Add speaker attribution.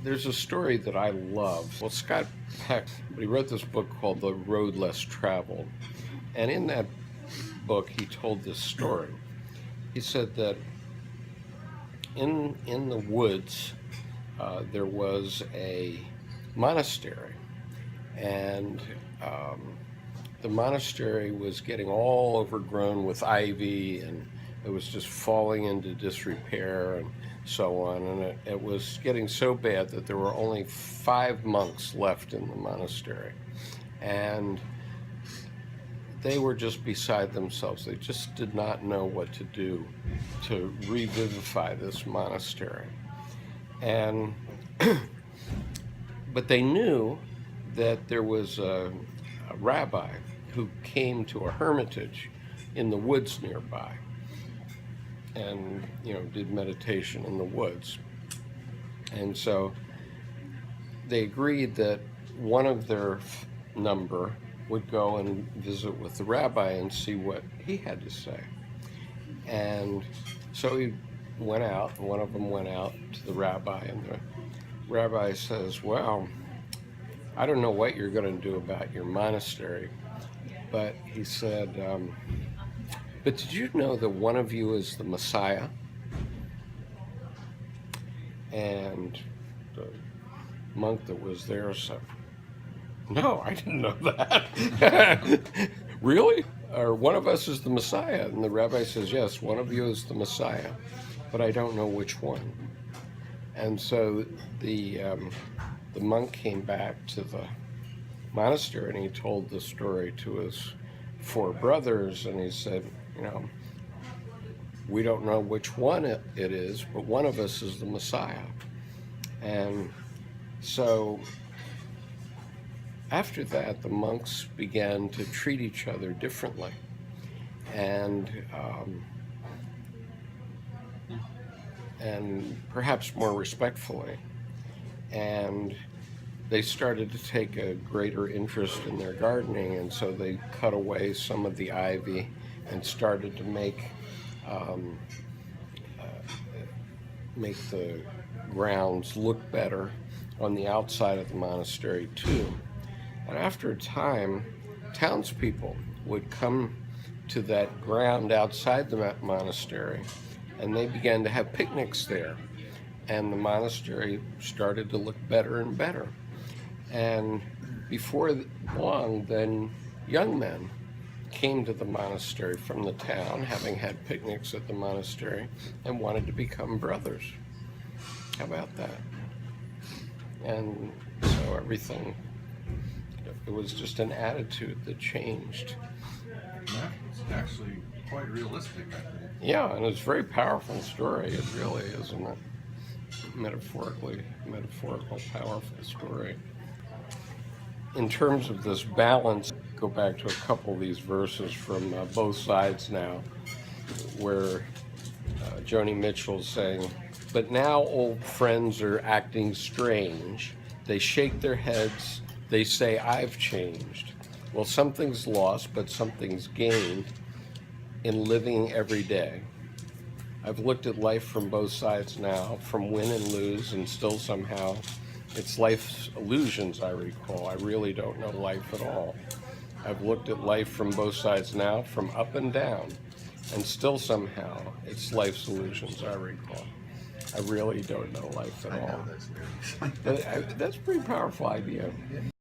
Speaker 1: There's a story that I love. Well, Scott Peck, he wrote this book called The Road Less Traveled. And in that book, he told this story. He said that in the woods, there was a monastery. And the monastery was getting all overgrown with ivy, and it was just falling into disrepair and so on. And it was getting so bad that there were only 5 monks left in the monastery. And they were just beside themselves. They just did not know what to do to revivify this monastery. And but they knew that there was a rabbi who came to a hermitage in the woods nearby and did meditation in the woods. And so they agreed that one of their number would go and visit with the rabbi and see what he had to say. And so he went out, one of them went out to the rabbi, and the rabbi says, "Well, I don't know what you're going to do about your monastery," but he said, "But did you know that one of you is the Messiah?" And the monk that was there said, "No, I didn't know that." "Really? Or one of us is the Messiah?" And the rabbi says, "Yes, one of you is the Messiah, but I don't know which one." And so the monk came back to the monastery and he told the story to his 4 brothers, and he said, "We don't know which one it is, but one of us is the Messiah." And so after that, the monks began to treat each other differently, and perhaps more respectfully. And they started to take a greater interest in their gardening, and so they cut away some of the ivy and started to make the grounds look better on the outside of the monastery too. And after a time, townspeople would come to that ground outside the monastery, and they began to have picnics there. And the monastery started to look better and better. And before long, then young men came to the monastery from the town, having had picnics at the monastery, and wanted to become brothers. How about that? And so everything, it was just an attitude that changed.
Speaker 2: That's actually quite realistic, I think.
Speaker 1: Yeah, and it's a very powerful story. It really is, isn't it? Metaphorical, powerful story. In terms of this balance, go back to a couple of these verses from Both Sides Now, where Joni Mitchell's saying, "But now old friends are acting strange. They shake their heads, they say I've changed. Well, something's lost, but something's gained in living every day. I've looked at life from both sides now, from win and lose, and still somehow it's life's illusions I recall. I really don't know life at all. I've looked at life from both sides now, from up and down, and still somehow it's life's illusions I recall. I really don't know life at all."
Speaker 2: I know that's weird.
Speaker 1: But that's a pretty powerful idea.